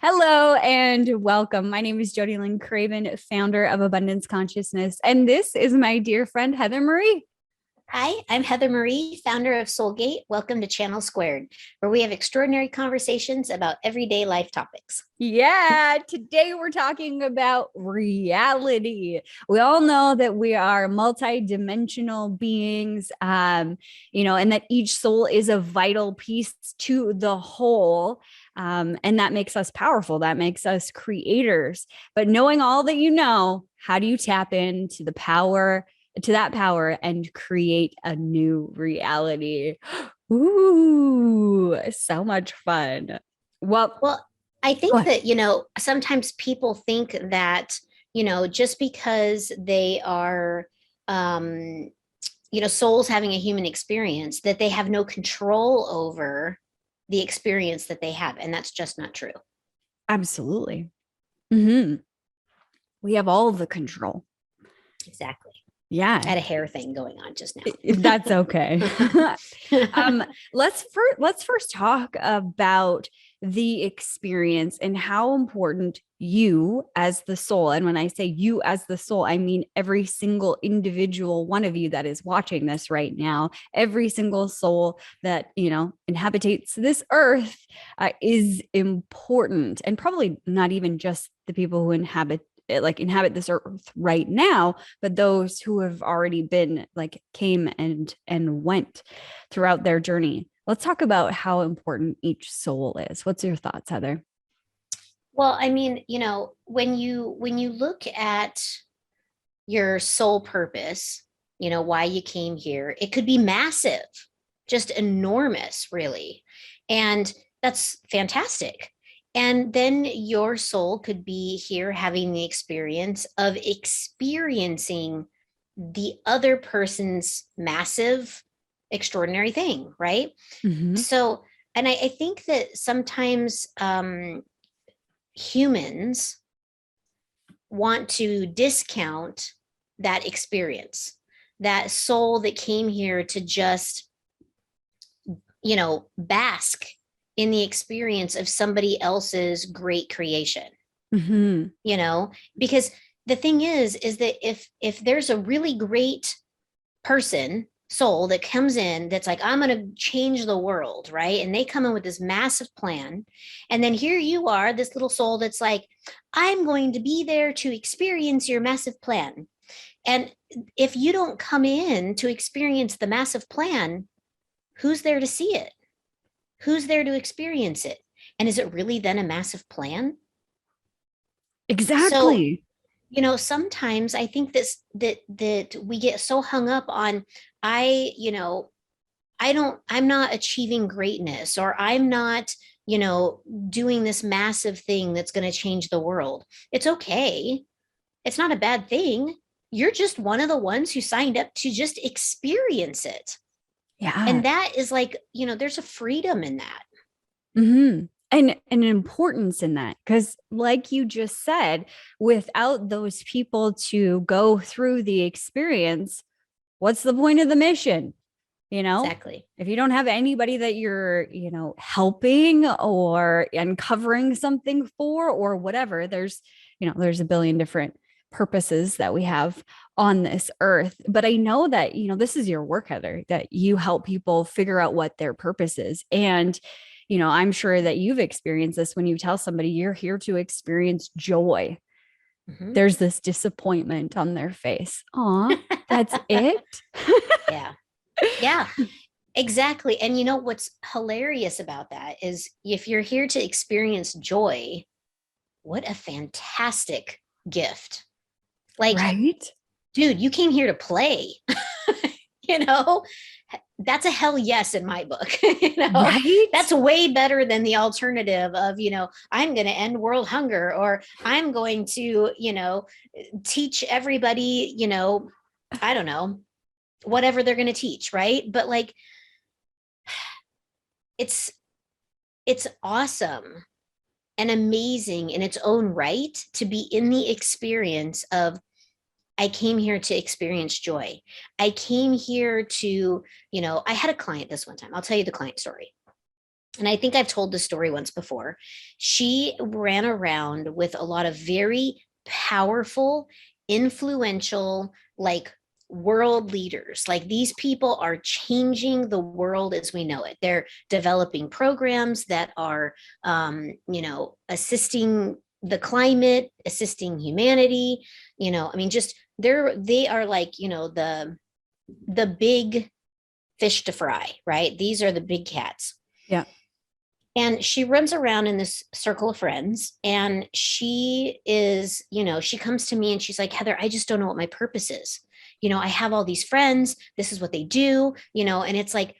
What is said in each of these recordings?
Hello and welcome. My name is JodieLynn Craven, founder of Abundance Consciousness, and this is my dear friend Heather Marie. Hi, I'm Heather Marie, founder of Soulgate. Welcome to Channel Squared, where we have extraordinary conversations about everyday life topics. Yeah, today we're talking about reality. We all know that we are multi-dimensional beings, and that each soul is a vital piece to the whole. And that makes us powerful. That makes us creators. But knowing all that you know, how do you tap into the power, to that power and create a new reality? Ooh, so much fun. Well, Well, I go think ahead. that, sometimes people think that, just because they are, um, souls having a human experience, that they have no control over the experience that they have. And that's just not true. Absolutely. Hmm. We have all the control. Exactly. I Yeah, had a hair thing going on just that's okay. now. um, let's first talk about the experience and how important you as the soul. And when I say you as the soul, I mean every single individual one of you that is watching this right now, every single soul that inhabitates this earth is important, and probably not even just the people who inhabit this earth right now, but those who have already been came and went throughout their journey. Let's talk about how important each soul is. What's your thoughts, Heather? Well, I mean, when you look at your soul purpose, why you came here, it could be massive, just enormous, really. And that's fantastic. And then your soul could be here having the experience of experiencing the other person's massive, extraordinary thing, right? Mm-hmm. So, and I think that sometimes humans want to discount that experience, that soul that came here to just, bask in the experience of somebody else's great creation, Mm-hmm. you know, because the thing is that if there's a really great person soul that comes in that's like, I'm going to change the world, right? And they come in with this massive plan, and then here you are, this little soul that's like, I'm going to be there to experience your massive plan. And if you don't come in to experience the massive plan, who's there to see it? Who's there to experience it? And is it really then a massive plan? So, Exactly. sometimes I think that we get so hung up on, I, I'm not achieving greatness, or I'm not, doing this massive thing that's going to change the world. It's okay. It's not a bad thing. You're just one of the ones who signed up to just experience it. Yeah. And that is like, there's a freedom in that. Mm-hmm. And an importance in that, because like you just said, without those people to go through the experience, what's the point of the mission? you know Exactly. if you don't have anybody that you're helping or uncovering something for or whatever, there's a billion different purposes that we have on this earth. But I know that this is your work, Heather, that you help people figure out what their purpose is. And I'm sure that you've experienced this when you tell somebody you're here to experience joy. Mm-hmm. There's this disappointment on their face. Aw, that's it. Yeah. Yeah. Exactly. And what's hilarious about that is, if you're here to experience joy, what a fantastic gift. Like, Right. dude, you came here to play. you know, that's a hell yes in my book. Right. That's way better than the alternative of, I'm going to end world hunger, or I'm going to, teach everybody, I don't know, whatever they're going to teach. Right. But like, it's, it's awesome and amazing in its own right to be in the experience of, I came here to experience joy. I came here to, I had a client this one time. I'll tell you the client story. and I think I've told this story once before. She ran around with a lot of very powerful, influential, like world leaders. Like these people are changing the world as we know it. They're developing programs that are, assisting the climate, assisting humanity. I mean, just they are like, the big fish to fry, right? These are the big cats. Yeah. And she runs around in this circle of friends, and she is, she comes to me and she's like, Heather, I just don't know what my purpose is. I have all these friends, this is what they do, and it's like,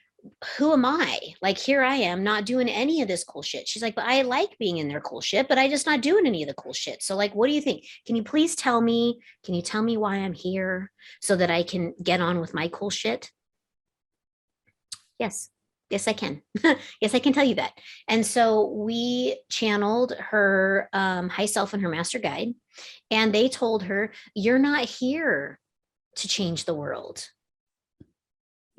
who am I? Like, here I am not doing any of this cool shit. She's like, but I like being in their cool shit, but I just not doing any of the cool shit. So like, what do you think? Can you please tell me? Can you tell me why I'm here so that I can get on with my cool shit? Yes. Yes, I can. Yes, I can tell you that. And so we channeled her high self and her master guide, and they told her, you're not here to change the world.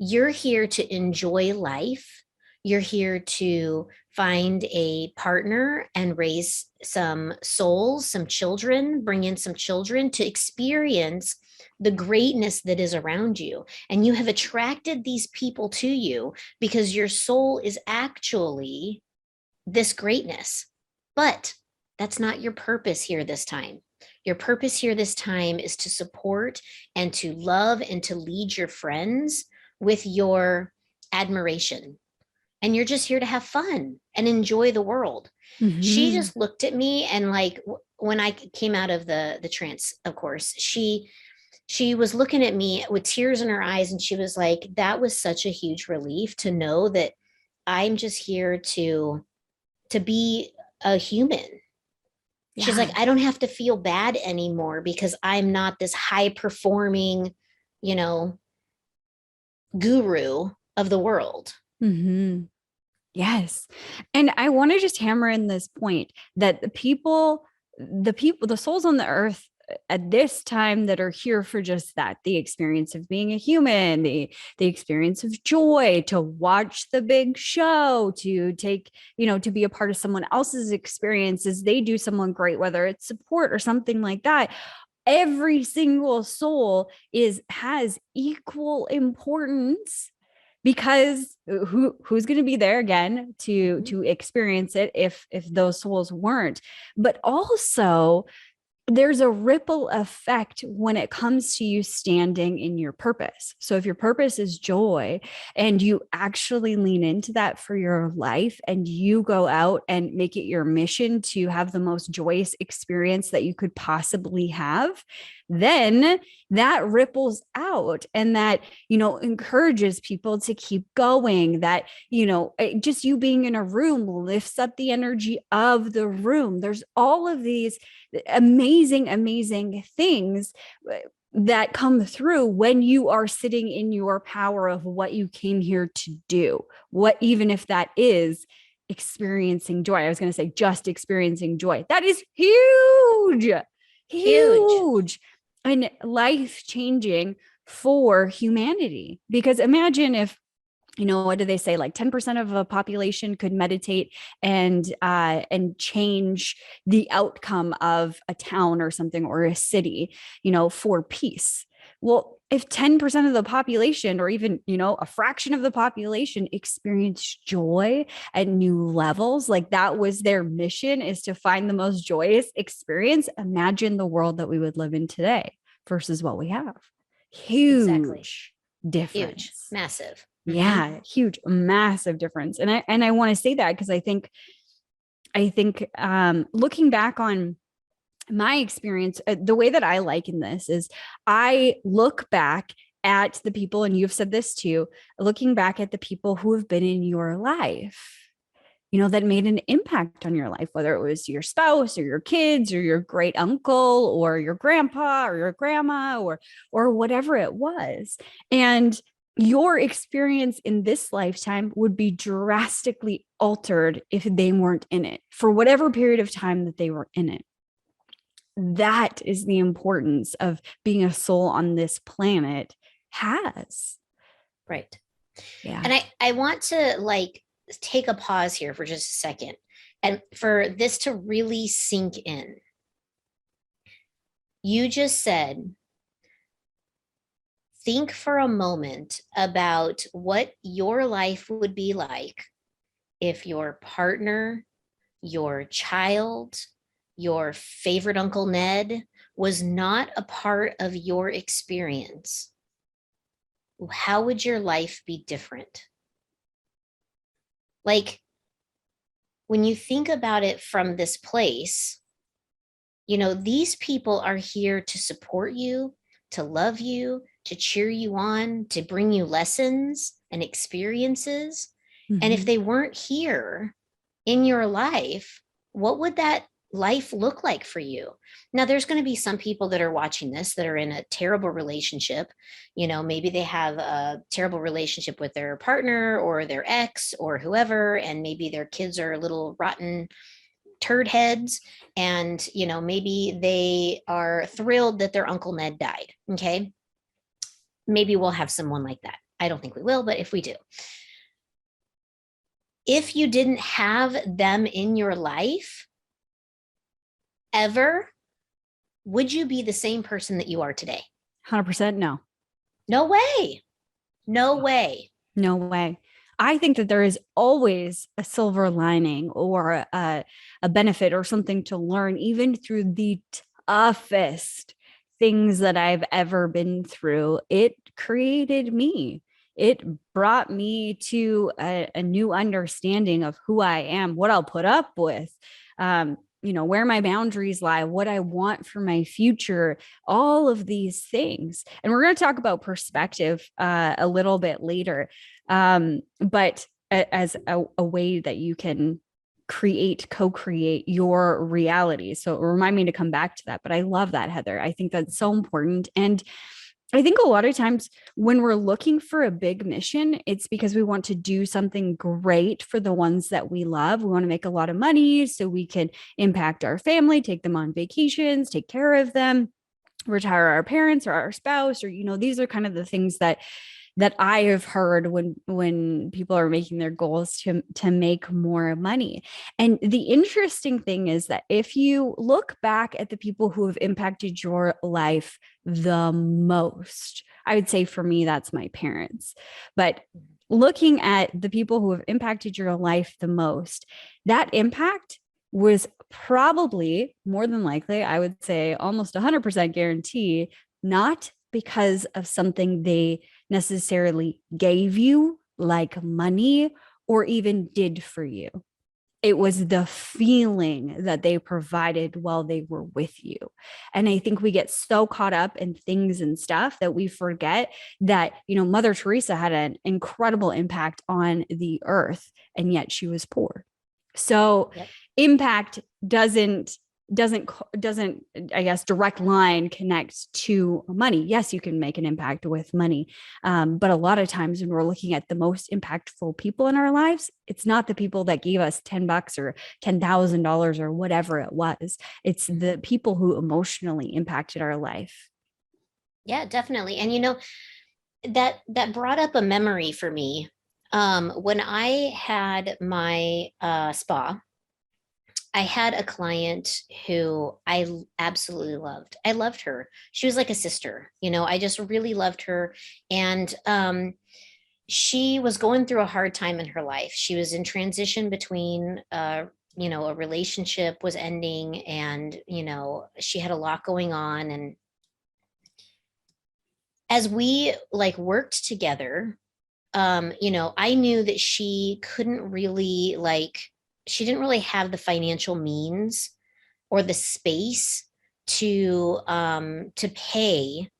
You're here to enjoy life. You're here to find a partner and raise some souls, some children, bring in some children to experience the greatness that is around you. And you have attracted these people to you because your soul is actually this greatness. But that's not your purpose here this time. Your purpose here this time is to support and to love and to lead your friends with your admiration. And you're just here to have fun and enjoy the world. Mm-hmm. She just looked at me, and like when I came out of the trance, of course, she was looking at me with tears in her eyes, and she was like, that was such a huge relief to know that I'm just here to be a human. Yeah. She's like, I don't have to feel bad anymore because I'm not this high performing, guru of the world. Mm-hmm. Yes. And I want to just hammer in this point that the souls on the earth at this time that are here for just that, the experience of being a human, the experience of joy, to watch the big show, to take, to be a part of someone else's experiences, they do someone great, whether it's support or something like that. Every single soul has equal importance, because who's going to be there again to experience it if those souls weren't. But also there's a ripple effect when it comes to you standing in your purpose. So if your purpose is joy and you actually lean into that for your life, and you go out and make it your mission to have the most joyous experience that you could possibly have, then that ripples out, and that, encourages people to keep going. That, just you being in a room lifts up the energy of the room. There's all of these amazing things that come through when you are sitting in your power of what you came here to do, even if that is experiencing joy. I was going to say just experiencing joy. That is huge and life-changing for humanity. Because imagine if, what do they say? Like 10% of a population could meditate and change the outcome of a town or something, or a city, for peace. Well, if 10% of the population, or even, a fraction of the population, experienced joy at new levels, like that was their mission, is to find the most joyous experience. Imagine the world that we would live in today versus what we have. Huge exactly. difference. Huge, massive. Yeah, huge, massive difference. And I want to say that because I think looking back on my experience, the way that I liken this is I look back at the people, and you've said this too, looking back at the people who have been in your life, that made an impact on your life, whether it was your spouse or your kids or your great uncle or your grandpa or your grandma or whatever it was. And your experience in this lifetime would be drastically altered if they weren't in it for whatever period of time that they were in it. That is the importance of being a soul on this planet has. Right. Yeah. And I want to take a pause here for just a second and for this to really sink in. You just said, think for a moment about what your life would be like if your partner, your child, your favorite Uncle Ned was not a part of your experience. How would your life be different? Like, when you think about it from this place, these people are here to support you, to love you, to cheer you on, to bring you lessons and experiences. And if they weren't here in your life, what would that life look like for you? Now, there's going to be some people that are watching this that are in a terrible relationship. Maybe they have a terrible relationship with their partner or their ex or whoever, and maybe their kids are little rotten turd heads, and maybe they are thrilled that their Uncle Ned died. Okay, maybe we'll have someone like that. I don't think we will, but if we do, if you didn't have them in your life ever, would you be the same person that you are today? 100% no. No way. No way. No way. I think that there is always a silver lining or a benefit or something to learn, even through the toughest things that I've ever been through. It created me. It brought me to a new understanding of who I am, what I'll put up with, where my boundaries lie, what I want for my future, all of these things. And we're going to talk about perspective a little bit later. But as a way that you can co-create your reality. So remind me to come back to that. But I love that, Heather. I think that's so important. And I think a lot of times when we're looking for a big mission, it's because we want to do something great for the ones that we love. We want to make a lot of money so we can impact our family, take them on vacations, take care of them, retire our parents or our spouse, or, these are kind of the things that I have heard when people are making their goals to make more money. And the interesting thing is that if you look back at the people who have impacted your life the most, I would say for me, that's my parents. But looking at the people who have impacted your life the most, that impact was probably more than likely, I would say almost 100% guarantee, not because of something they necessarily gave you, like money, or even did for you. It was the feeling that they provided while they were with you. And I think we get so caught up in things and stuff that we forget that, Mother Teresa had an incredible impact on the earth, and yet she was poor. So impact doesn't I guess direct line connect to money. Yes, you can make an impact with money, but a lot of times when we're looking at the most impactful people in our lives, it's not the people that gave us $10 or $10,000 or whatever it was. It's the people who emotionally impacted our life. Yeah, definitely. And that brought up a memory for me. When I had my spa, I had a client who I absolutely loved. I loved her. She was like a sister, I just really loved her. And she was going through a hard time in her life. She was in transition between, a relationship was ending, and, she had a lot going on. And as we worked together, I knew that she didn't really have the financial means or the space to pay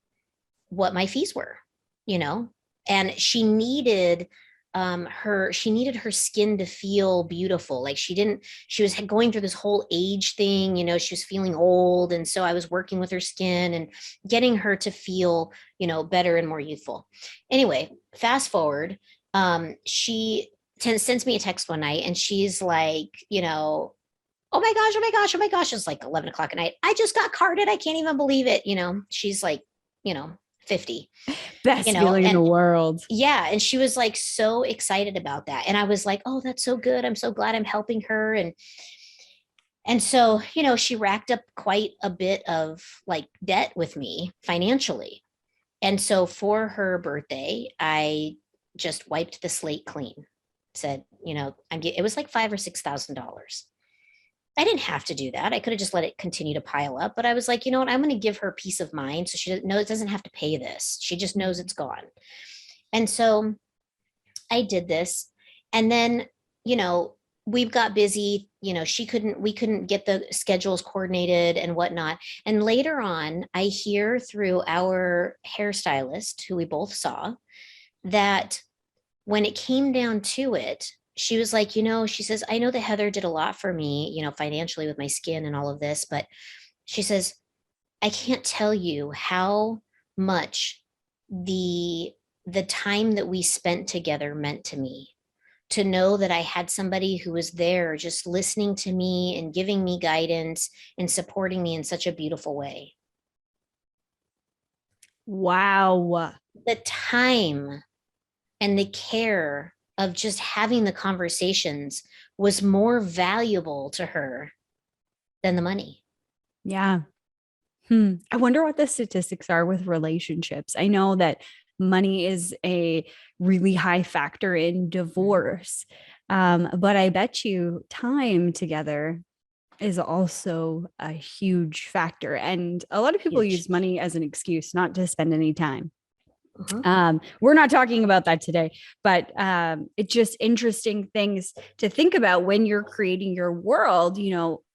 what my fees were, and she needed her skin to feel beautiful. She was going through this whole age thing, she was feeling old. And so I was working with her skin and getting her to feel, better and more youthful. Anyway, fast forward, she sends me a text one night, and she's like, oh my gosh, oh my gosh, oh my gosh. It's like 11 o'clock at night. I just got carded. I can't even believe it. She's like, 50, Best feeling in the and world. yeah. And she was like so excited about that. And I was like, oh, that's so good. I'm so glad I'm helping her. And so, she racked up quite a bit of like debt with me financially. And so for her birthday, I just wiped the slate clean. Said, it was like $5,000 or $6,000. I didn't have to do that. I could have just let it continue to pile up, but I was like, you know what? I'm going to give her peace of mind. So she doesn't have to pay this. She just knows it's gone. And so I did this. And then, you know, we've got busy, we couldn't get the schedules coordinated and whatnot. And later on, I hear through our hairstylist, who we both saw, that when it came down to it, she was like, she says, I know that Heather did a lot for me, financially with my skin and all of this, but she says, I can't tell you how much the time that we spent together meant to me, to know that I had somebody who was there just listening to me and giving me guidance and supporting me in such a beautiful way. Wow. The time and the care of just having the conversations was more valuable to her than the money. Yeah. I wonder what the statistics are with relationships. I know that money is a really high factor in divorce. But I bet you time together is also a huge factor. And a lot of people Huge. use money as an excuse not to spend any time. Uh-huh. We're not talking about that today, but it's just interesting things to think about when you're creating your world.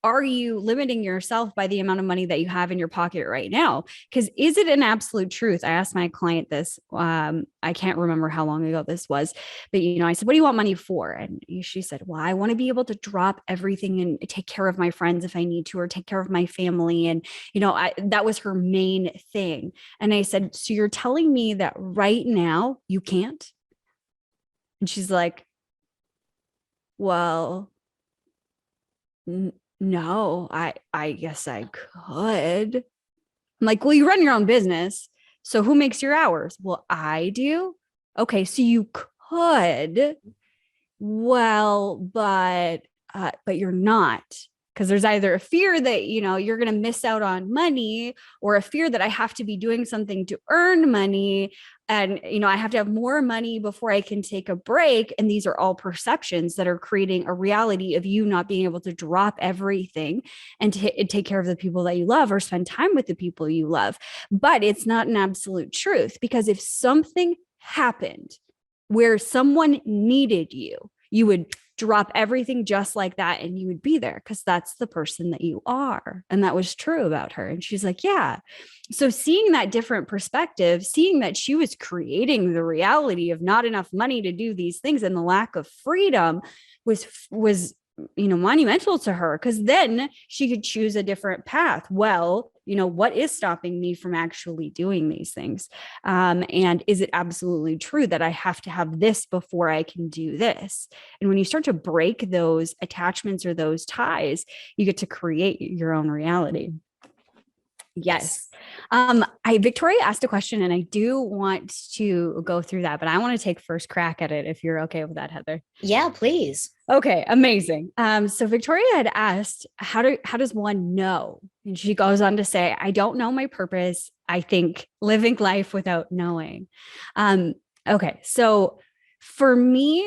Are you limiting yourself by the amount of money that you have in your pocket right now? Because is it an absolute truth? I asked my client this. I can't remember how long ago this was, but I said, "What do you want money for?" And she said, "Well, I want to be able to drop everything and take care of my friends if I need to, or take care of my family." And that was her main thing. And I said, "So you're telling me that right now you can't?" And she's like, "Well, no, I guess I could." I'm like, "Well, you run your own business. So who makes your hours?" "Well, I do." "Okay, so you could." "Well, but you're not." Because there's either a fear that you're going to miss out on money, or a fear that I have to be doing something to earn money, and I have to have more money before I can take a break. And these are all perceptions that are creating a reality of you not being able to drop everything and take care of the people that you love, or spend time with the people you love. But it's not an absolute truth, because if something happened where someone needed you, you would drop everything just like that and you would be there, because that's the person that you are. And that was true about her. And she's like, yeah. So seeing that different perspective, seeing that she was creating the reality of not enough money to do these things and the lack of freedom was monumental to her, because then she could choose a different path. Well, what is stopping me from actually doing these things? And is it absolutely true that I have to have this before I can do this? And when you start to break those attachments or those ties, you get to create your own reality. Yes. Victoria asked a question, and I do want to go through that, but I want to take first crack at it if you're okay with that, Heather. Yeah, please. Okay, amazing. So Victoria had asked, how does one know? And she goes on to say, I don't know my purpose. I think living life without knowing. Okay, so for me,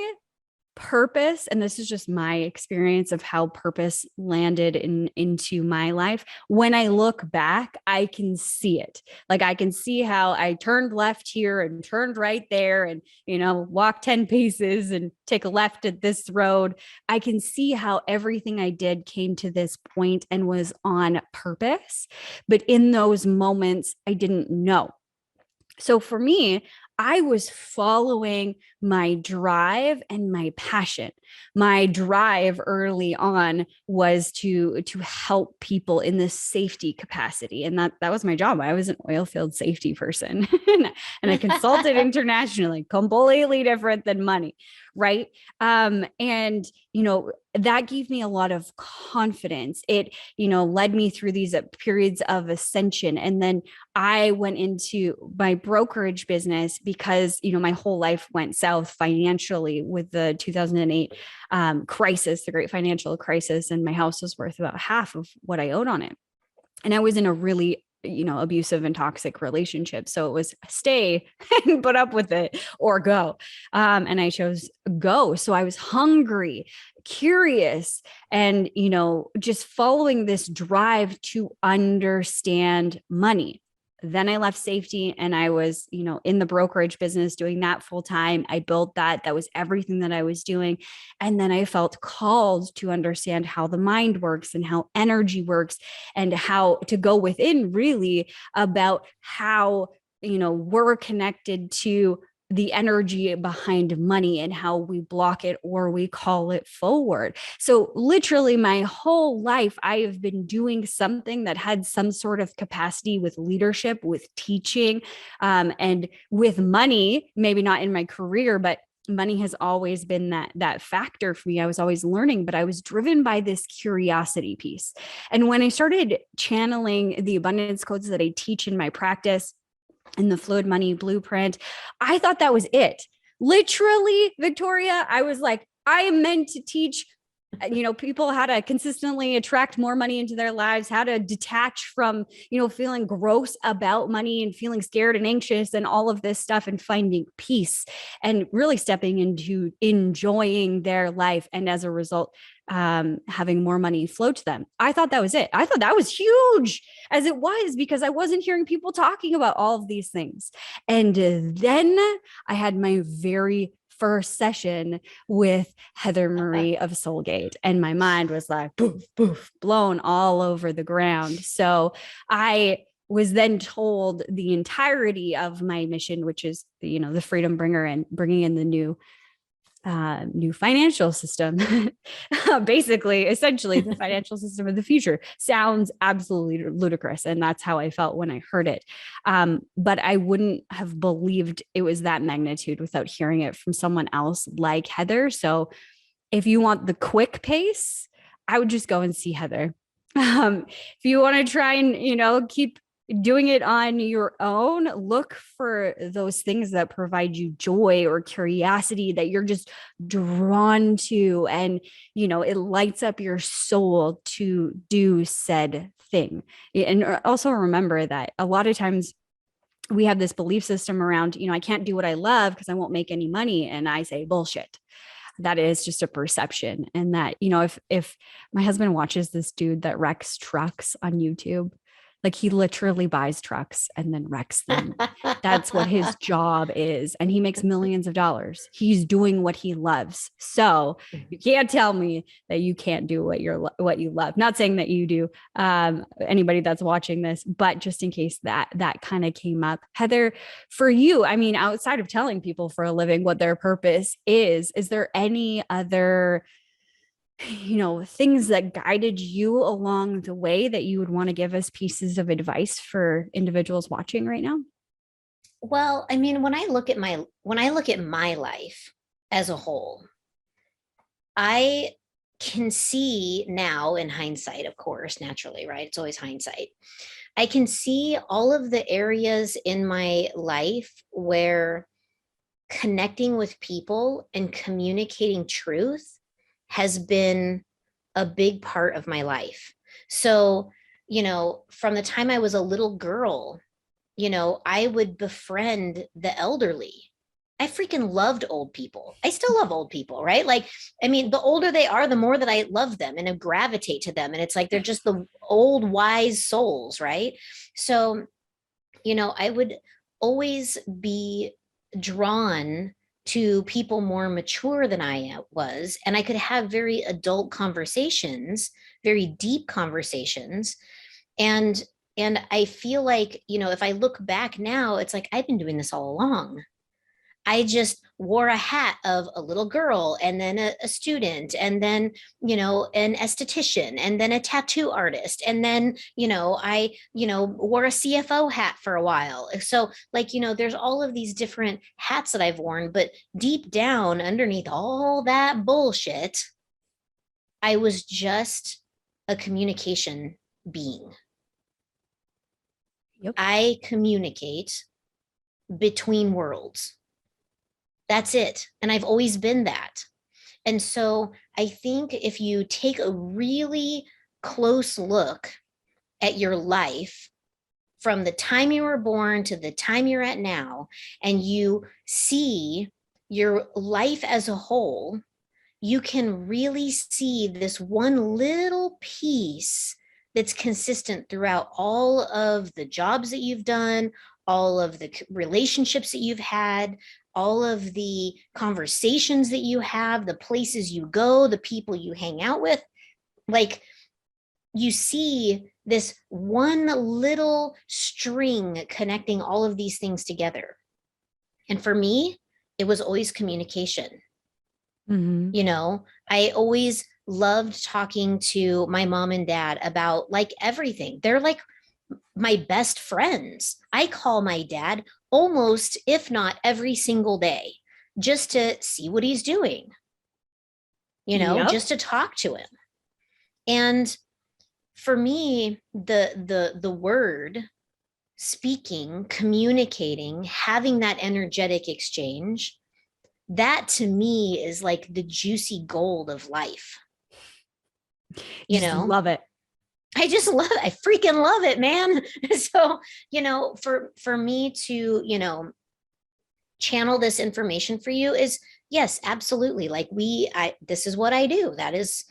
purpose, and this is just my experience of how purpose landed into my life. When I look back, I can see it. Like, I can see how I turned left here and turned right there, and walk 10 paces and take a left at this road. I can see how everything I did came to this point and was on purpose. But in those moments, I didn't know. So for me, I was following my drive and my passion. My drive early on was to help people in this safety capacity, and that was my job. I was an oil field safety person and I consulted internationally, completely different than money, right? And that gave me a lot of confidence. It led me through these periods of ascension, and then I went into my brokerage business because my whole life went south financially with the 2008 crisis, the great financial crisis, and my house was worth about half of what I owed on it. And I was in a really abusive and toxic relationship. So it was stay and put up with it or go. And I chose go. So I was hungry, curious, and, just following this drive to understand money. Then I left safety and I was, in the brokerage business doing that full time. I built that. That was everything that I was doing. And then I felt called to understand how the mind works and how energy works and how to go within really about how, we're connected to the energy behind money and how we block it or we call it forward. So literally my whole life, I have been doing something that had some sort of capacity with leadership, with teaching, and with money, maybe not in my career, but money has always been that factor for me. I was always learning, but I was driven by this curiosity piece. And when I started channeling the abundance codes that I teach in my practice, in the Fluid Money Blueprint, I thought that was it. Literally, Victoria, I was like, I am meant to teach people how to consistently attract more money into their lives, how to detach from, feeling gross about money and feeling scared and anxious and all of this stuff, and finding peace and really stepping into enjoying their life. And as a result, having more money flow to them. I thought that was it. I thought that was huge, as it was, because I wasn't hearing people talking about all of these things. And then I had my very first session with Heather Marie of Soulgate, and my mind was like poof, poof, blown all over the ground. So I was then told the entirety of my mission, which is, the freedom bringer and bringing in the new financial system, basically, essentially the financial system of the future. Sounds absolutely ludicrous. And that's how I felt when I heard it. But I wouldn't have believed it was that magnitude without hearing it from someone else like Heather. So if you want the quick pace, I would just go and see Heather. If you want to try and, keep doing it on your own, look for those things that provide you joy or curiosity that you're just drawn to, and it lights up your soul to do said thing. And also remember that a lot of times we have this belief system around, I can't do what I love because I won't make any money. And I say bullshit. That is just a perception. And that, if my husband watches this dude that wrecks trucks on YouTube, like he literally buys trucks and then wrecks them. That's what his job is. And he makes millions of dollars. He's doing what he loves. So you can't tell me that you can't do what you love. Not saying that you do, anybody that's watching this, but just in case that kind of came up. Heather, for you, I mean, outside of telling people for a living what their purpose is there any other things that guided you along the way that you would want to give us pieces of advice for individuals watching right now? Well, I mean, when I look at my life as a whole, I can see now, in hindsight, of course, naturally, right? It's always hindsight. I can see all of the areas in my life where connecting with people and communicating truth has been a big part of my life. So, from the time I was a little girl, I would befriend the elderly. I freaking loved old people. I still love old people, right? Like, I mean, the older they are, the more that I love them and I gravitate to them. And it's like, they're just the old, wise souls, right? So, I would always be drawn to people more mature than I was. And I could have very adult conversations, very deep conversations. And I feel like, if I look back now, it's like, I've been doing this all along. I just wore a hat of a little girl and then a student and then, an esthetician and then a tattoo artist. And then, I, wore a CFO hat for a while. So like, there's all of these different hats that I've worn, but deep down underneath all that bullshit, I was just a communication being. Yep. I communicate between worlds. That's it. And I've always been that. And so I think if you take a really close look at your life from the time you were born to the time you're at now, and you see your life as a whole, you can really see this one little piece that's consistent throughout all of the jobs that you've done, all of the relationships that you've had, all of the conversations that you have, the places you go, the people you hang out with. Like, you see this one little string connecting all of these things together. And for me, it was always communication. Mm-hmm. I always loved talking to my mom and dad about like everything. They're like my best friends. I call my dad almost, if not every single day, just to see what he's doing, Yep. just to talk to him. And for me, the word speaking, communicating, having that energetic exchange, that to me is like the juicy gold of life. Just love it. I just love it. I freaking love it, man. So, for me to, channel this information for you is yes, absolutely. Like this is what I do. That is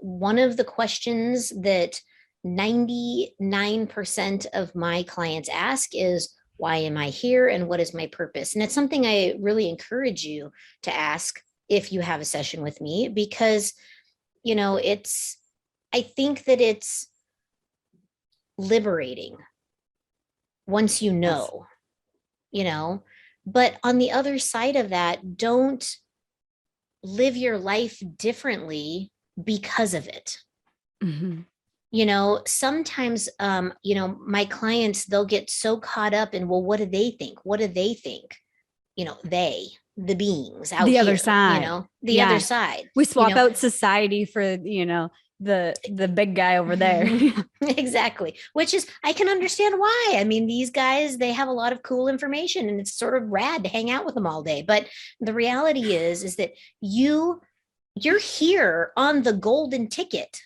one of the questions that 99% of my clients ask is, why am I here and what is my purpose? And it's something I really encourage you to ask if you have a session with me, because, I think that it's liberating once you know, but on the other side of that, don't live your life differently because of it. Mm-hmm. Sometimes, my clients, they'll get so caught up in, well, what do they think? What do they think? The beings out The here, other side. the other side. We swap out society for, the big guy over there. Exactly. Which is, I can understand why. I mean, these guys, they have a lot of cool information and it's sort of rad to hang out with them all day. But the reality is that you're here on the golden ticket.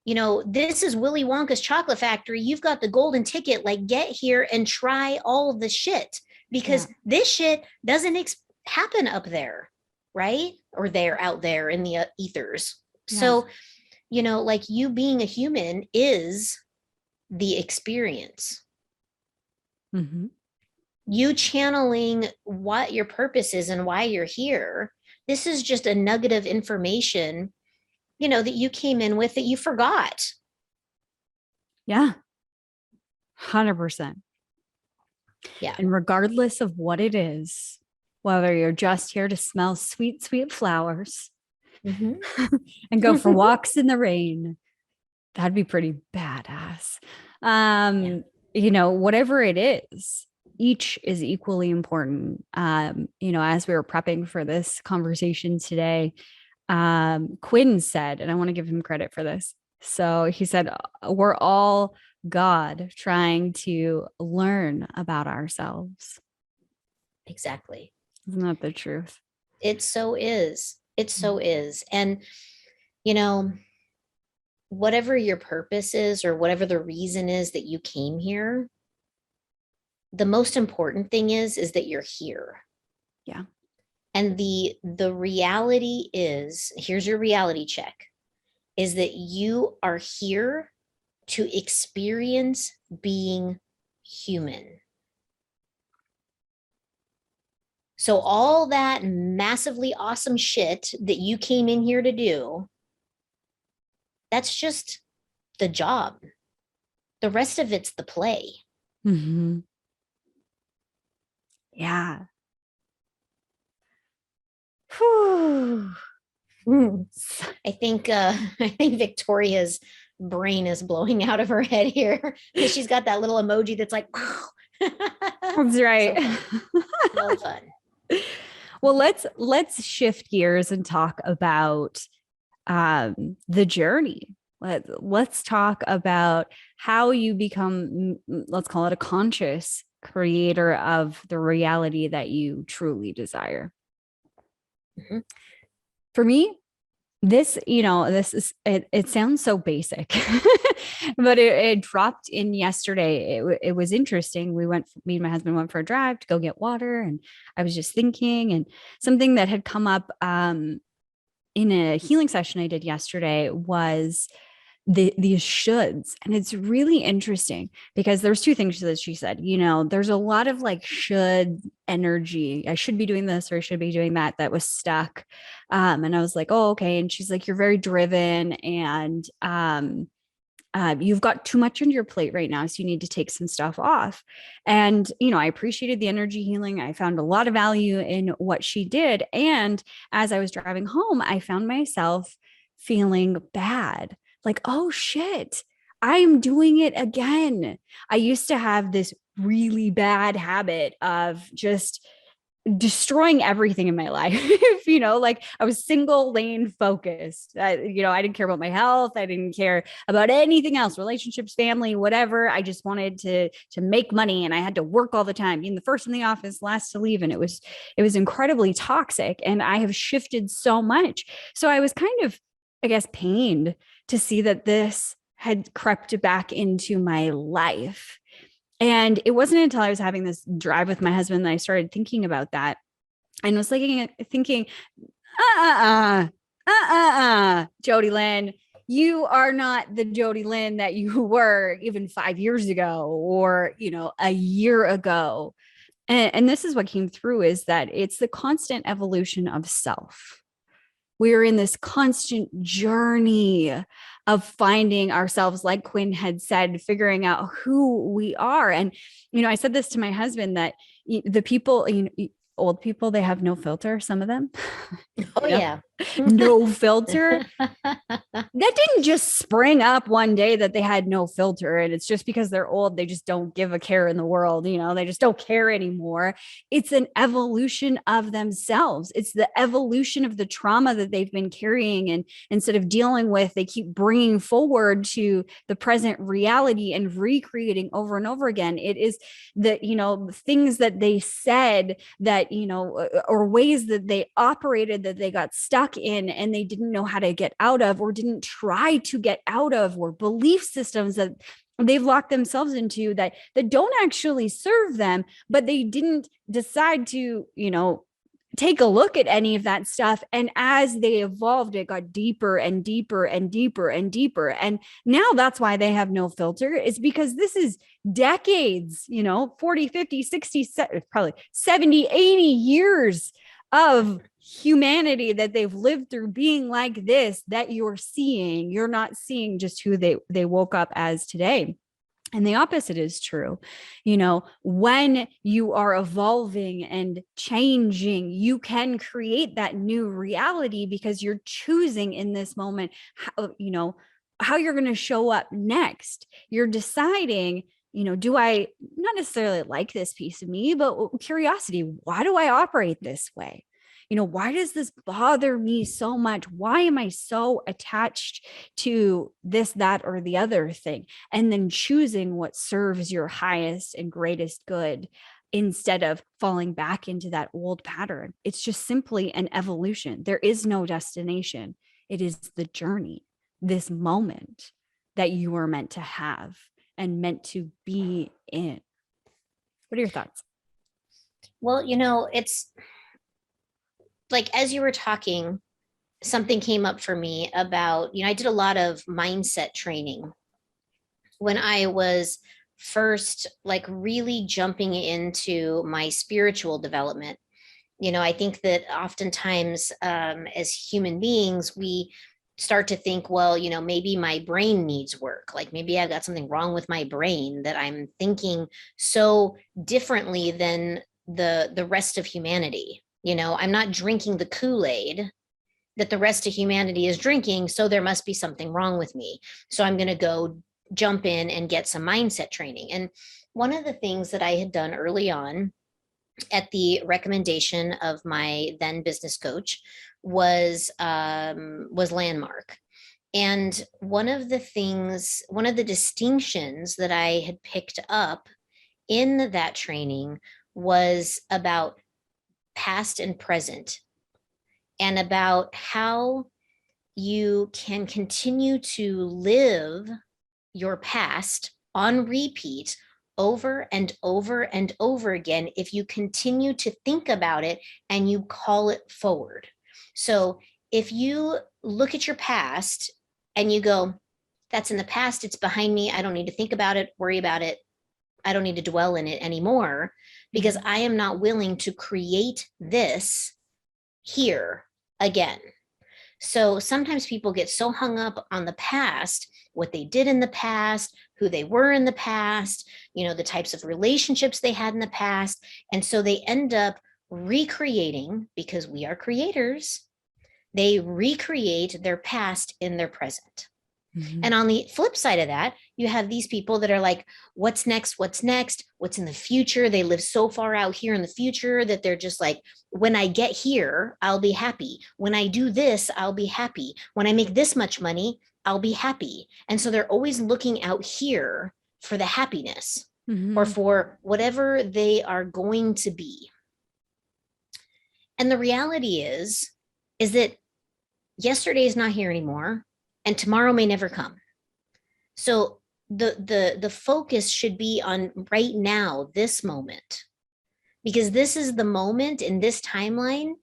This is Willy Wonka's chocolate factory. You've got the golden ticket. Like, get here and try all of the shit, because this shit doesn't happen up there, right? Or they're out there in the ethers. Yeah. So, like, you being a human is the experience. Mm-hmm. You channeling what your purpose is and why you're here. This is just a nugget of information, that you came in with that you forgot. Yeah. 100%. Yeah. And regardless of what it is, whether you're just here to smell sweet, sweet flowers and go for walks in the rain, that'd be pretty badass. Whatever it is, each is equally important. As we were prepping for this conversation today, Quinn said, and I want to give him credit for this. So he said, we're all God trying to learn about ourselves. Exactly. Isn't that the truth? It so is. It so is. And, whatever your purpose is, or whatever the reason is that you came here, the most important thing is that you're here. Yeah. And the reality is, here's your reality check, is that you are here to experience being human. So all that massively awesome shit that you came in here to do, that's just the job. The rest of it's the play. Mm-hmm. Yeah. Whew. I think I think Victoria's brain is blowing out of her head here because she's got that little emoji that's like That's right. so fun. So fun. Well, let's shift gears and talk about the journey. Let's talk about how you become, let's call it a conscious creator of the reality that you truly desire. Mm-hmm. For me, this, this is, it sounds so basic, but it dropped in yesterday. It was interesting. Me and my husband went for a drive to go get water. And I was just thinking, and something that had come up in a healing session I did yesterday was these shoulds. And it's really interesting because there's two things that she said. There's a lot of like should energy. I should be doing this or I should be doing that was stuck. And I was like, oh, okay. And she's like, you're very driven and you've got too much on your plate right now. So you need to take some stuff off. And, I appreciated the energy healing. I found a lot of value in what she did. And as I was driving home, I found myself feeling bad. Like, oh shit, I'm doing it again. I used to have this really bad habit of just destroying everything in my life. Like I was single lane focused. I didn't care about my health. I didn't care about anything else, relationships, family, whatever. I just wanted to make money, and I had to work all the time, being the first in the office, last to leave. And it was incredibly toxic. And I have shifted so much. So I was kind of, I guess, pained to see that this had crept back into my life. And it wasn't until I was having this drive with my husband that I started thinking about that and was thinking, JodieLynn, you are not the JodieLynn that you were even 5 years ago or, a year ago. And this is what came through, is that it's the constant evolution of self. We're in this constant journey of finding ourselves, like Quinn had said, figuring out who we are. And, I said this to my husband, that the people, old people, they have no filter, some of them. Oh, yeah. No filter. That didn't just spring up one day that they had no filter. And it's just because they're old, they just don't give a care in the world. They just don't care anymore. It's an evolution of themselves. It's the evolution of the trauma that they've been carrying. And instead of dealing with, they keep bringing forward to the present reality and recreating over and over again. It is the, things that they said that, or ways that they operated that they got stuck in and they didn't know how to get out of, or didn't try to get out of, or belief systems that they've locked themselves into that don't actually serve them, but they didn't decide to, take a look at any of that stuff. And as they evolved, it got deeper and deeper and deeper and deeper. And now that's why they have no filter. It's because this is decades, 40, 50, 60, probably 70, 80 years of humanity that they've lived through being like this, that you're seeing. You're not seeing just who they woke up as today. And the opposite is true. When you are evolving and changing, you can create that new reality because you're choosing in this moment, how you're going to show up next. You're deciding, do I not necessarily like this piece of me, but curiosity, why do I operate this way? Why does this bother me so much? Why am I so attached to this, that, or the other thing? And then choosing what serves your highest and greatest good instead of falling back into that old pattern. It's just simply an evolution. There is no destination. It is the journey, this moment that you are meant to have and meant to be in. What are your thoughts? Well, it's like, as you were talking, something came up for me about, I did a lot of mindset training when I was first like really jumping into my spiritual development. I think that oftentimes as human beings, we start to think, well, maybe my brain needs work. Like maybe I've got something wrong with my brain, that I'm thinking so differently than the rest of humanity. I'm not drinking the Kool-Aid that the rest of humanity is drinking. So there must be something wrong with me. So I'm going to go jump in and get some mindset training. And one of the things that I had done early on at the recommendation of my then business coach was Landmark. And one of the distinctions that I had picked up in that training was about past and present, and about how you can continue to live your past on repeat over and over and over again if you continue to think about it and you call it forward. So if you look at your past and you go, that's in the past, it's behind me, I don't need to think about it, worry about it, I don't need to dwell in it anymore, because I am not willing to create this here again. So sometimes people get so hung up on the past, what they did in the past, who they were in the past, the types of relationships they had in the past. And so they end up recreating, because we are creators, they recreate their past in their present. And on the flip side of that, you have these people that are like, what's next? What's next? What's in the future? They live so far out here in the future that they're just like, when I get here, I'll be happy. When I do this, I'll be happy. When I make this much money, I'll be happy. And so they're always looking out here for the happiness or for whatever they are going to be. And the reality is that yesterday is not here anymore, and tomorrow may never come. So the focus should be on right now, this moment, because this is the moment in this timeline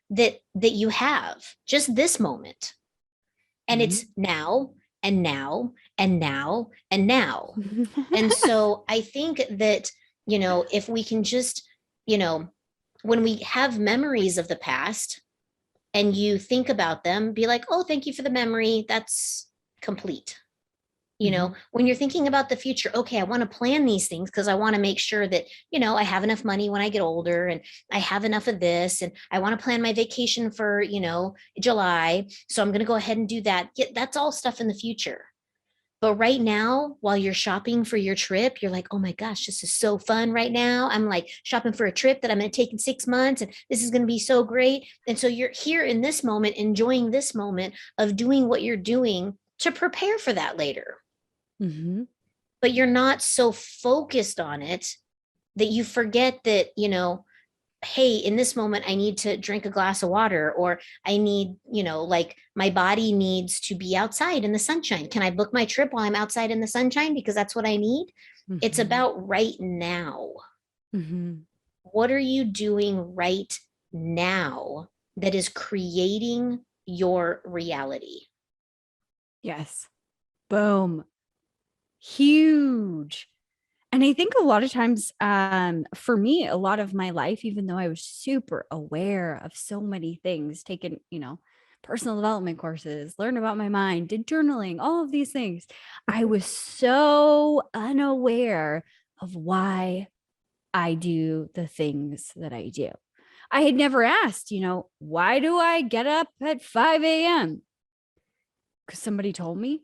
that you have, just this moment. And it's now and now and now and now. And so I think that, if we can just, when we have memories of the past, and you think about them, be like, oh, thank you for the memory. That's complete. When you're thinking about the future, okay, I want to plan these things because I want to make sure that, I have enough money when I get older, and I have enough of this, and I want to plan my vacation for, July. So I'm going to go ahead and do that. Yeah, that's all stuff in the future. But right now, while you're shopping for your trip, you're like, oh my gosh, this is so fun right now. I'm like shopping for a trip that I'm going to take in 6 months, and this is going to be so great. And so you're here in this moment, enjoying this moment of doing what you're doing to prepare for that later. But you're not so focused on it that you forget that, hey, in this moment, I need to drink a glass of water, or I need, like my body needs to be outside in the sunshine. Can I book my trip while I'm outside in the sunshine? Because that's what I need. It's about right now. What are you doing right now that is creating your reality? Yes. Boom. Huge. And I think a lot of times, for me, a lot of my life, even though I was super aware of so many things, taken, personal development courses, learned about my mind, did journaling, all of these things, I was so unaware of why I do the things that I do. I had never asked, why do I get up at 5 a.m.? Because somebody told me.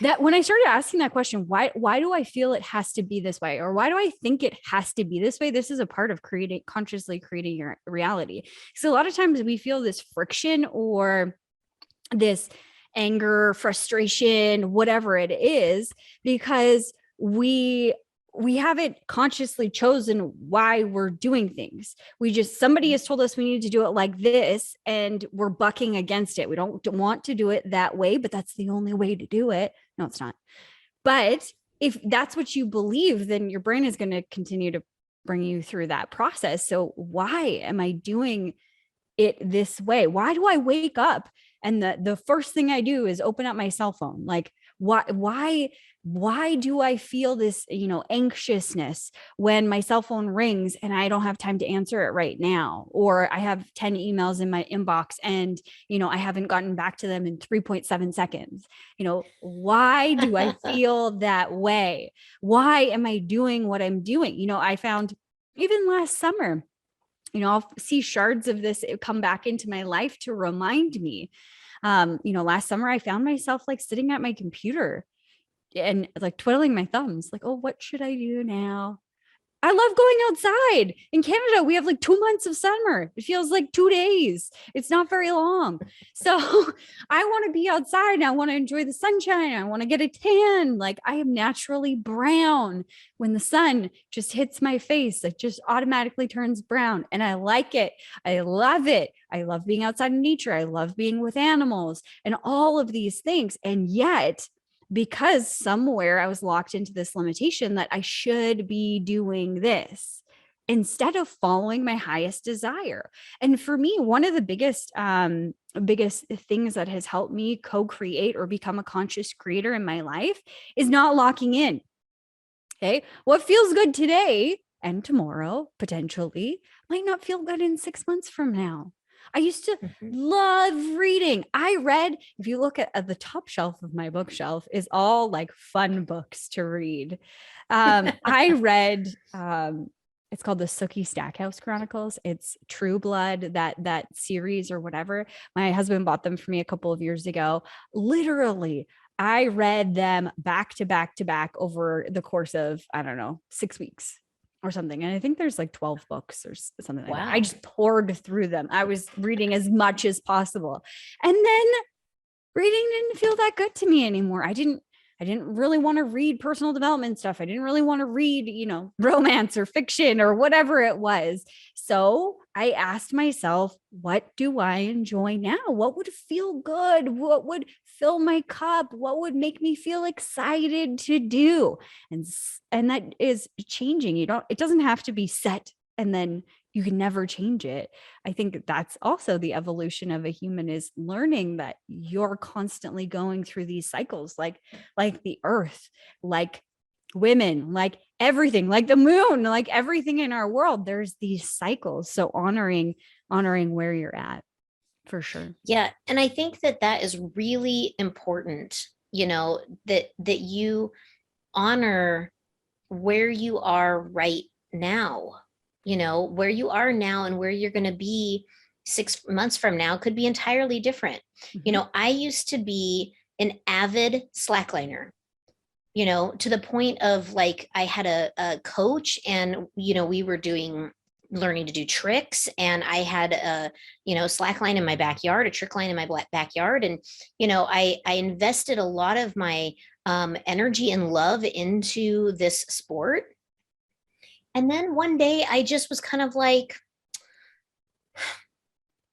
That when I started asking that question, why do I feel it has to be this way? Or why do I think it has to be this way? This is a part of consciously creating your reality. So a lot of times we feel this friction or this anger, frustration, whatever it is, because we haven't consciously chosen why we're doing things. Somebody has told us we need to do it like this, and we're bucking against it. We don't want to do it that way, but that's the only way to do it. No, it's not. But if that's what you believe, then your brain is going to continue to bring you through that process. So why am I doing it this way? Why do I wake up and the first thing I do is open up my cell phone? Like, why do I feel this, anxiousness when my cell phone rings and I don't have time to answer it right now? Or I have 10 emails in my inbox and, I haven't gotten back to them in 3.7 seconds. Why do I feel that way? Why am I doing what I'm doing? I found even last summer, I'll see shards of this come back into my life to remind me. Last summer I found myself like sitting at my computer and like twiddling my thumbs, like, oh, what should I do now? I love going outside. In Canada, we have like 2 months of summer. It feels like 2 days. It's not very long. So I want to be outside. I want to enjoy the sunshine. I want to get a tan. Like I am naturally brown. When the sun just hits my face, it just automatically turns brown. And I like it. I love it. I love being outside in nature. I love being with animals and all of these things. And yet, because somewhere I was locked into this limitation that I should be doing this instead of following my highest desire. And for me, one of the biggest things that has helped me co-create or become a conscious creator in my life is not locking in. Okay. What feels good today and tomorrow potentially might not feel good in 6 months from now. I used to love reading. I read, if you look at the top shelf of my bookshelf, is all like fun books to read. I read, it's called the Sookie Stackhouse Chronicles. It's True Blood, that series or whatever. My husband bought them for me a couple of years ago. Literally, I read them back to back to back over the course of, I don't know, 6 weeks or something. And I think there's like 12 books or something like that. I just poured through them. I was reading as much as possible. And then reading didn't feel that good to me anymore. I didn't really want to read personal development stuff. I didn't really want to read, romance or fiction or whatever it was. So I asked myself, what do I enjoy now? What would feel good? What would fill my cup? What would make me feel excited to do? And that is changing. It doesn't have to be set and then you can never change it. I think that's also the evolution of a human, is learning that you're constantly going through these cycles, like the earth, like women, like everything, like the moon, like everything in our world. There's these cycles. So honoring where you're at, for sure. Yeah. And I think that is really important, that you honor where you are right now. Where you are now and where you're going to be 6 months from now could be entirely different. I used to be an avid slackliner, to the point of like, I had a coach and, we were learning to do tricks, and I had a, slack line in my backyard, a trick line in my backyard. And, I invested a lot of my energy and love into this sport. And then one day I just was kind of like,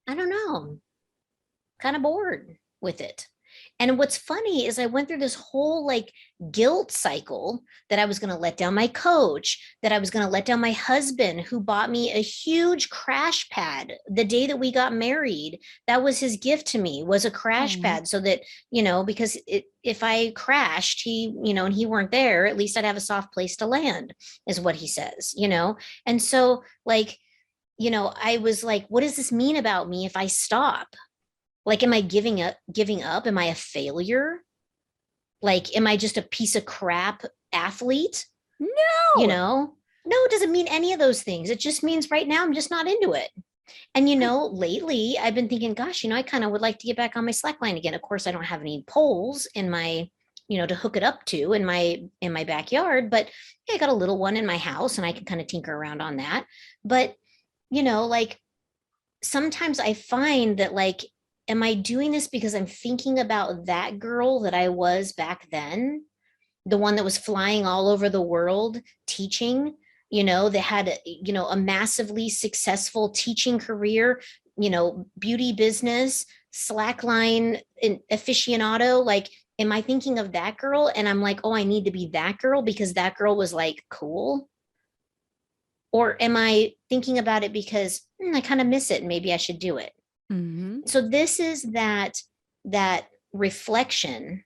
I don't know, kind of bored with it. And what's funny is I went through this whole like guilt cycle that I was going to let down my coach, that I was going to let down my husband, who bought me a huge crash pad the day that we got married. That was his gift to me, was a crash pad, so that, because if I crashed, and he weren't there, at least I'd have a soft place to land, is what he says, And so like, I was like, what does this mean about me if I stop? Like, am I giving up? Am I a failure? Like, am I just a piece of crap athlete? No. No, it doesn't mean any of those things. It just means right now I'm just not into it. And, lately I've been thinking, gosh, I kind of would like to get back on my slack line again. Of course, I don't have any poles in my, to hook it up to in my backyard, but I got a little one in my house and I can kind of tinker around on that. But, like sometimes I find that like, am I doing this because I'm thinking about that girl that I was back then? The one that was flying all over the world teaching, that had, a massively successful teaching career, beauty business, slackline aficionado. Like, am I thinking of that girl? And I'm like, oh, I need to be that girl because that girl was like cool. Or am I thinking about it because I kind of miss it and maybe I should do it? So this is that reflection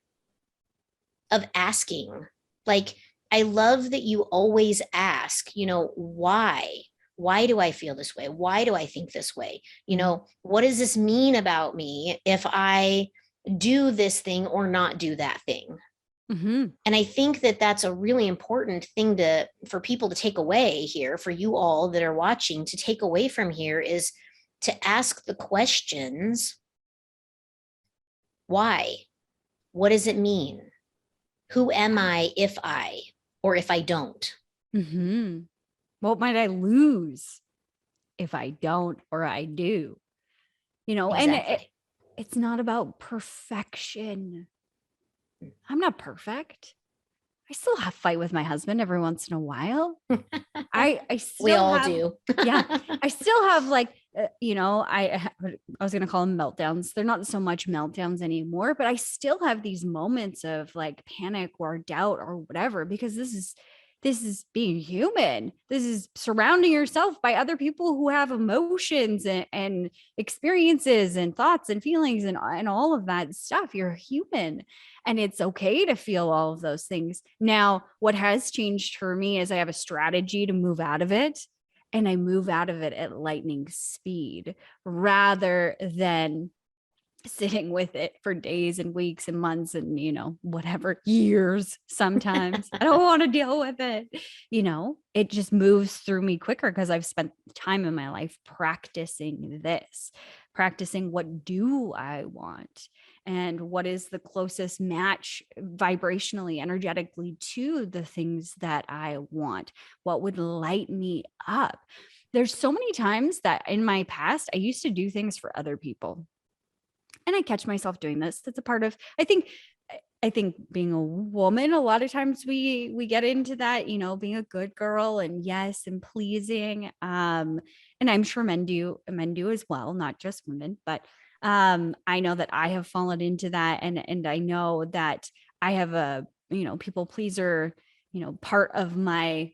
of asking. Like, I love that you always ask, why do I feel this way? Why do I think this way? What does this mean about me if I do this thing or not do that thing? Mm-hmm. And I think that that's a really important thing for people to take away here, for you all that are watching to take away from here, is to ask the questions. Why? What does it mean? Who am I if I, or if I don't? Mm-hmm. What might I lose if I don't or I do? And Exactly. it's not about perfection. I'm not perfect. I still have fight with my husband every once in a while. I We still all have, do. yeah, I still have like, I was going to call them meltdowns. They're not so much meltdowns anymore, but I still have these moments of like panic or doubt or whatever, because this is being human. This is surrounding yourself by other people who have emotions and experiences and thoughts and feelings and all of that stuff. You're human, and it's okay to feel all of those things. Now, what has changed for me is I have a strategy to move out of it, and I move out of it at lightning speed rather than sitting with it for days and weeks and months and whatever, years. Sometimes I don't want to deal with it. It just moves through me quicker because I've spent time in my life practicing what do I want, and what is the closest match vibrationally, energetically, to the things that I want. What would light me up? There's so many times that in my past I used to do things for other people, and I catch myself doing this. That's a part of, I think being a woman, a lot of times we get into that, being a good girl and yes, and pleasing. And I'm sure men do as well, not just women, but I know that I have fallen into that, and I know that I have a, people pleaser, part of my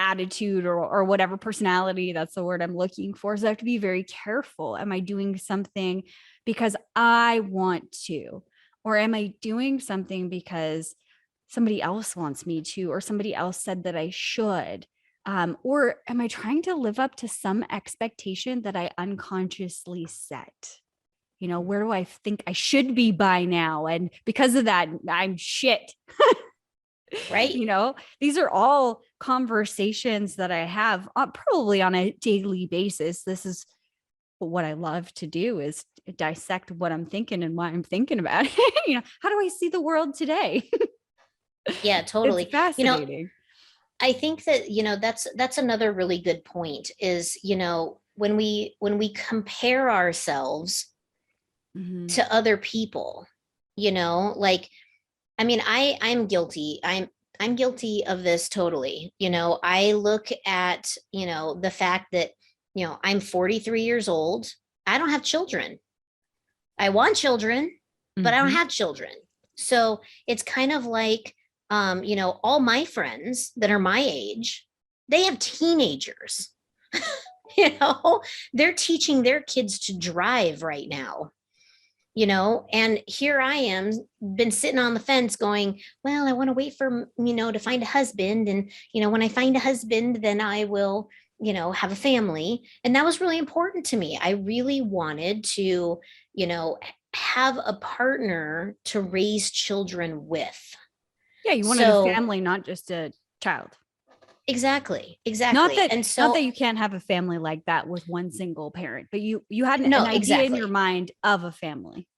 attitude or whatever personality, that's the word I'm looking for. So I have to be very careful. Am I doing something because I want to, or am I doing something because somebody else wants me to, or somebody else said that I should? Or am I trying to live up to some expectation that I unconsciously set? Where do I think I should be by now, and because of that I'm shit? Right. These are all conversations that I have probably on a daily basis. This is what I love to do, is dissect what I'm thinking and why I'm thinking about it. How do I see the world today? Yeah, It's totally. fascinating. I think that, that's another really good point is, when we compare ourselves Mm-hmm. to other people, like, I mean, I'm guilty. I'm guilty of this totally. I look at, the fact that, I'm 43 years old. I don't have children. I want children, but I don't Mm-hmm. have children. So it's kind of like, all my friends that are my age, they have teenagers. They're teaching their kids to drive right now. And here I am, been sitting on the fence going, well, I want to wait for, to find a husband. And, when I find a husband, then I will, have a family. And that was really important to me. I really wanted to, have a partner to raise children with. Yeah, you wanted a So family, not just a child. exactly, Not exactly. that And not that so, you can't have a family like that with one single parent, but you had an no, idea in your exactly. mind of a family.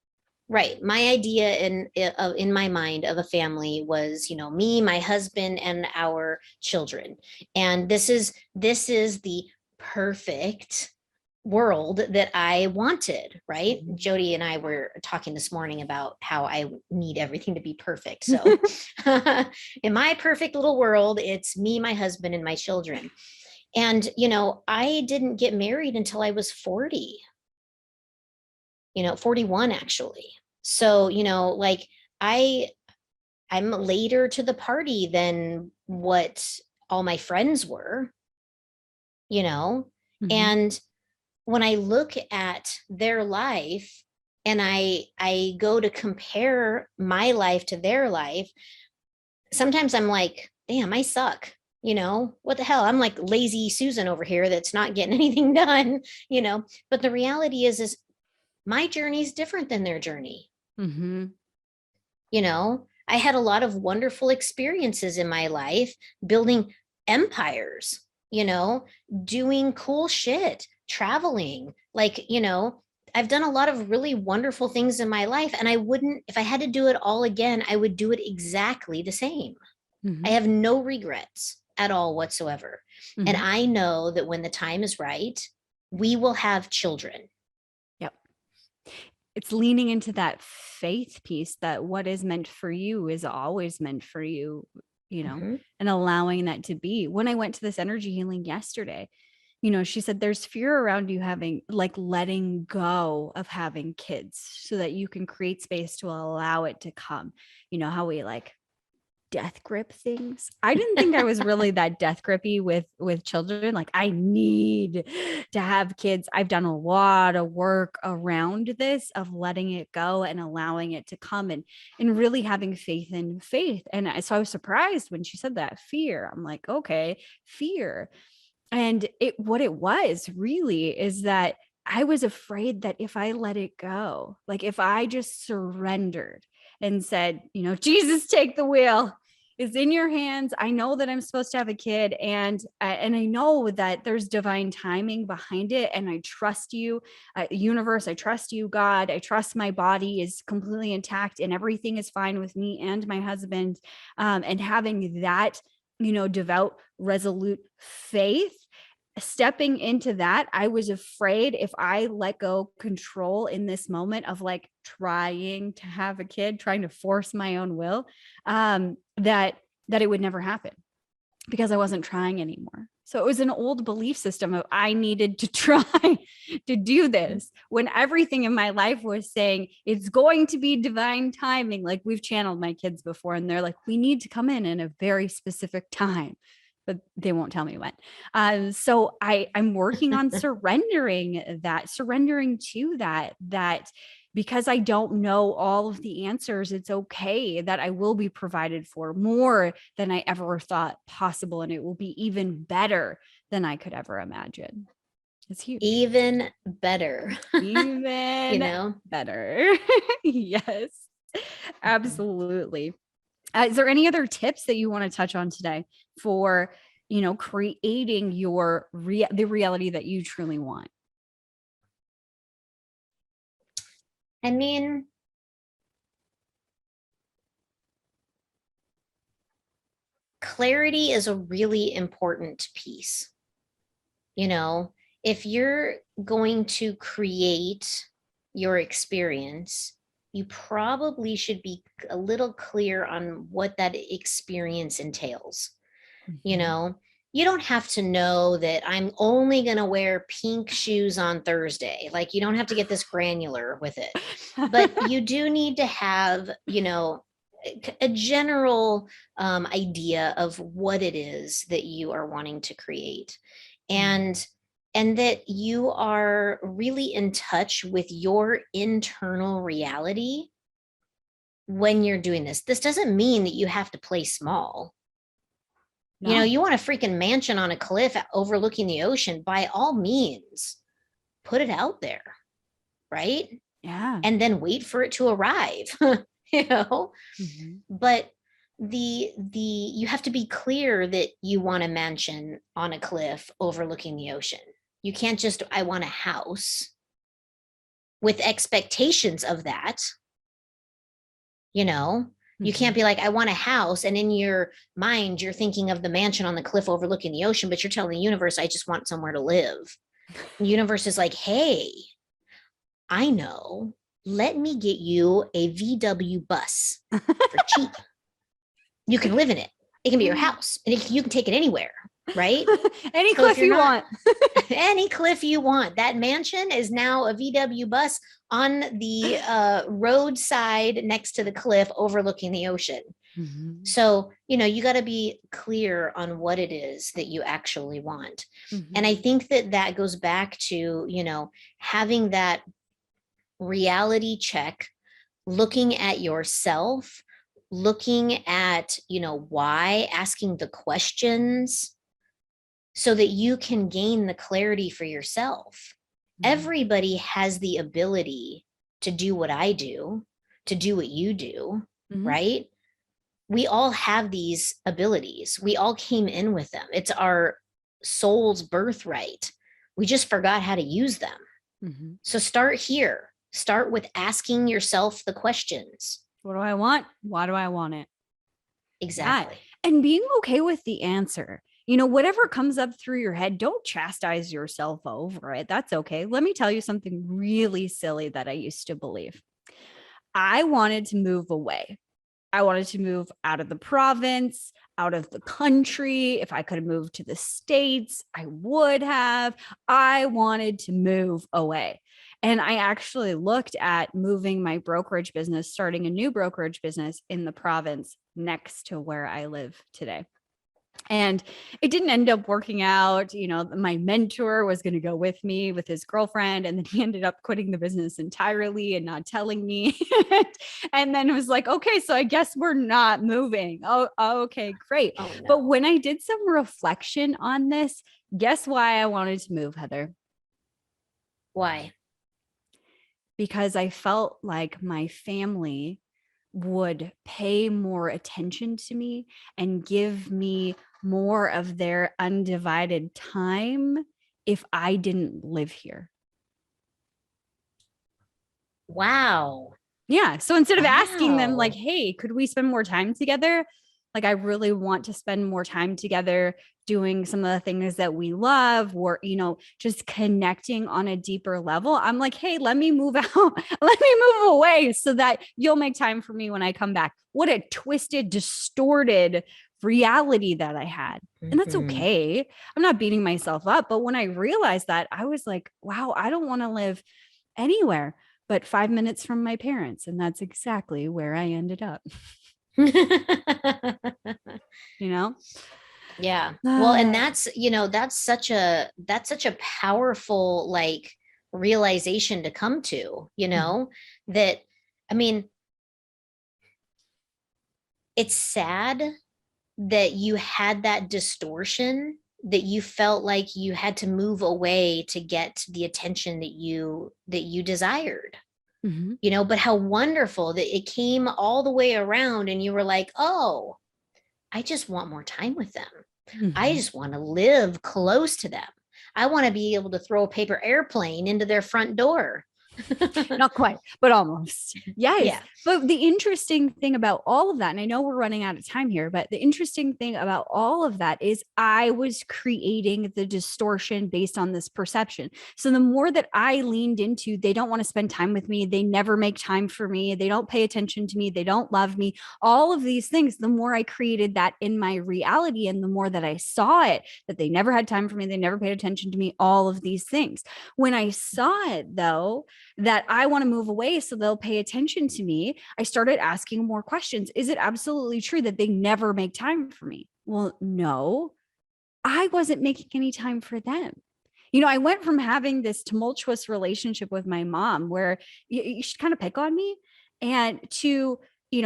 Right. My idea in my mind of a family was, me, my husband, and our children. And this is the perfect world that I wanted, right? Mhm. Jody and I were talking this morning about how I need everything to be perfect. So in my perfect little world, it's me, my husband, and my children. And, I didn't get married until I was 40, 41 actually. So, like I I'm later to the party than what all my friends were, you know? Mhm. And when I look at their life and I go to compare my life to their life, sometimes I'm like, damn, I suck. What the hell? I'm like lazy Susan over here that's not getting anything done, But the reality is my journey is different than their journey. Mhm. I had a lot of wonderful experiences in my life building empires, doing cool shit, traveling. Like, I've done a lot of really wonderful things in my life. And I wouldn't, if I had to do it all again, I would do it exactly the same. I have no regrets at all whatsoever. And I know that when the time is right, we will have children. Yep. It's leaning into that faith piece that what is meant for you is always meant for you, and allowing that to be. When I went to this energy healing yesterday, she said there's fear around you having, like, letting go of having kids so that you can create space to allow it to come. How we like death grip things. I didn't think I was really that death grippy with children. Like, I need to have kids. I've done a lot of work around this of letting it go and allowing it to come, and really having faith in faith. And so I was surprised when she said that fear. I'm like, okay, fear. And what it was really is that I was afraid that if I let it go, like if I just surrendered and said, Jesus, take the wheel. It's in your hands. I know that I'm supposed to have a kid, and I know that there's divine timing behind it. And I trust you, universe. I trust you, God. I trust my body is completely intact and everything is fine with me and my husband. And having that, devout, resolute faith, stepping into that, I was afraid if I let go control in this moment of like trying to have a kid, trying to force my own will, that it would never happen because I wasn't trying anymore. So it was an old belief system of I needed to try to do this when everything in my life was saying it's going to be divine timing. Like, we've channeled my kids before and they're like, we need to come in a very specific time, but they won't tell me when. So I'm working on surrendering to that because I don't know all of the answers. It's okay that I will be provided for more than I ever thought possible. And it will be even better than I could ever imagine. It's huge. Even better. Even better. Yes, absolutely. Is there any other tips that you want to touch on today for, creating the reality that you truly want? I mean, clarity is a really important piece. If you're going to create your experience, you probably should be a little clear on what that experience entails. You don't have to know that I'm only going to wear pink shoes on Thursday. Like, you don't have to get this granular with it, but you do need to have, a general idea of what it is that you are wanting to create, and that you are really in touch with your internal reality when you're doing this. This doesn't mean that you have to play small. No. You want a freaking mansion on a cliff overlooking the ocean, by all means, put it out there, right? Yeah. And then wait for it to arrive, But you have to be clear that you want a mansion on a cliff overlooking the ocean. You can't just, I want a house with expectations of that. You can't be like, I want a house, and in your mind, you're thinking of the mansion on the cliff overlooking the ocean, but you're telling the universe, I just want somewhere to live. The universe is like, hey, I know, let me get you a VW bus for cheap. You can live in it. It can be your house, and you can take it anywhere, right? Any cliff you want. Any cliff you want. That mansion is now a VW bus on the roadside next to the cliff overlooking the ocean. So, you got to be clear on what it is that you actually want. And I think that goes back to, having that reality check, looking at yourself, looking at, why, asking the questions so that you can gain the clarity for yourself. Everybody has the ability to do what I do, to do what you do, right? we all have these abilities. We all came in with them. It's our soul's birthright. We just forgot how to use them. Mhm. So start here. Start with asking yourself the questions. What do I want? Why do I want it? Exactly. And being okay with the answer. Whatever comes up through your head, don't chastise yourself over it. That's okay. Let me tell you something really silly that I used to believe. I wanted to move away. I wanted to move out of the province, out of the country. If I could have moved to the States, I would have. I wanted to move away. And I actually looked at moving my brokerage business, starting a new brokerage business in the province next to where I live today. And it didn't end up working out. My mentor was going to go with me with his girlfriend, and then he ended up quitting the business entirely and not telling me. And then it was like, okay, so I guess we're not moving. Oh, okay, great. Oh, no. But when I did some reflection on this, guess why I wanted to move, Heather? Why? Because I felt like my family would pay more attention to me and give me more of their undivided time if I didn't live here. Wow. Yeah. So instead of asking them, like, Wow. hey, could we spend more time together? Like, I really want to spend more time together doing some of the things that we love, or, just connecting on a deeper level. I'm like, hey, let me move out, let me move away so that you'll make time for me when I come back. What a twisted, distorted reality that I had. And that's Mhm. okay. I'm not beating myself up. But when I realized that, I was like, wow, I don't want to live anywhere but 5 minutes from my parents. And that's exactly where I ended up. you know Yeah. Well, and that's such a powerful like realization to come to, that I mean, it's sad that you had that distortion, that you felt like you had to move away to get the attention that you desired. Mhm. But how wonderful that it came all the way around and you were like, oh, I just want more time with them. I Mhm. just want to live close to them. I want to be able to throw a paper airplane into their front door. Not quite, but almost. Yes. Yeah. But the interesting thing about all of that, and I know we're running out of time here, but the interesting thing about all of that is I was creating the distortion based on this perception. So the more that I leaned into, they don't want to spend time with me, they never make time for me, they don't pay attention to me, they don't love me, all of these things, the more I created that in my reality, and the more that I saw it, that they never had time for me, they never paid attention to me, all of these things. When I saw it, though, that I want to move away so they'll pay attention to me, I started asking more questions. Is it absolutely true that they never make time for me? Well, no, I wasn't making any time for them. I went from having this tumultuous relationship with my mom where you should kind of pick on me, and to,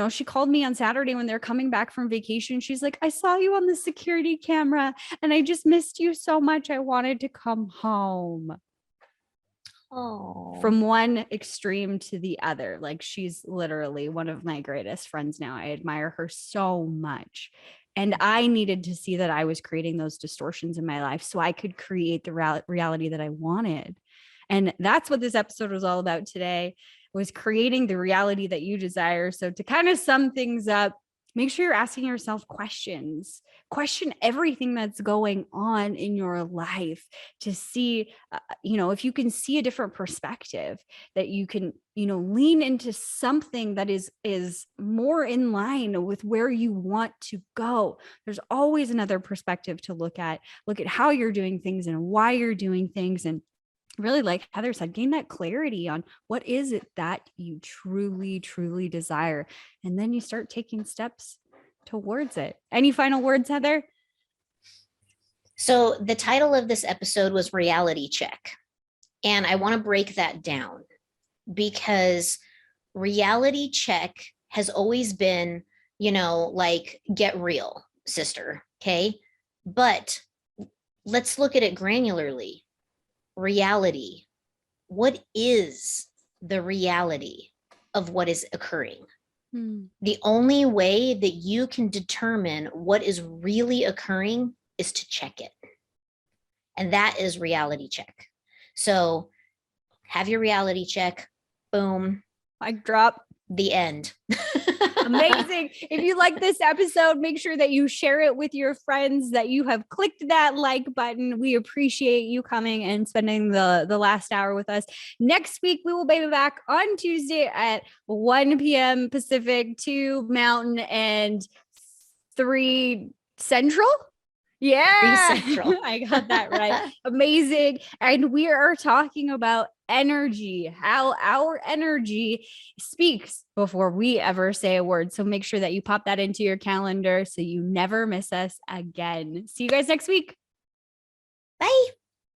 she called me on Saturday when they're coming back from vacation. She's like, I saw you on the security camera and I just missed you so much. I wanted to come home. Oh. From one extreme to the other. Like, she's literally one of my greatest friends now. I admire her so much. And I needed to see that I was creating those distortions in my life so I could create the reality that I wanted. And that's what this episode was all about today, was creating the reality that you desire. So to kind of sum things up, make sure you're asking yourself questions. Question everything that's going on in your life to see, if you can see a different perspective, that you can, lean into something that is more in line with where you want to go. There's always another perspective to look at how you're doing things and why you're doing things. And really, like Heather said, gain that clarity on what is it that you truly, truly desire. And then you start taking steps towards it. Any final words, Heather? So the title of this episode was Reality Check. And I want to break that down because reality check has always been, like get real, sister. Okay. But let's look at it granularly. Reality. What is the reality of what is occurring? The only way that you can determine what is really occurring is to check it. And that is reality check. So have your reality check. Boom. Mic drop. The end. Amazing. If you like this episode, make sure that you share it with your friends, that you have clicked that like button. We appreciate you coming and spending the last hour with us. Next week, we will be back on Tuesday at 1 p.m. Pacific, 2 Mountain, and 3 Central. Yeah, I got that right. Amazing. And we are talking about energy, how our energy speaks before we ever say a word. So make sure that you pop that into your calendar so you never miss us again. See you guys next week.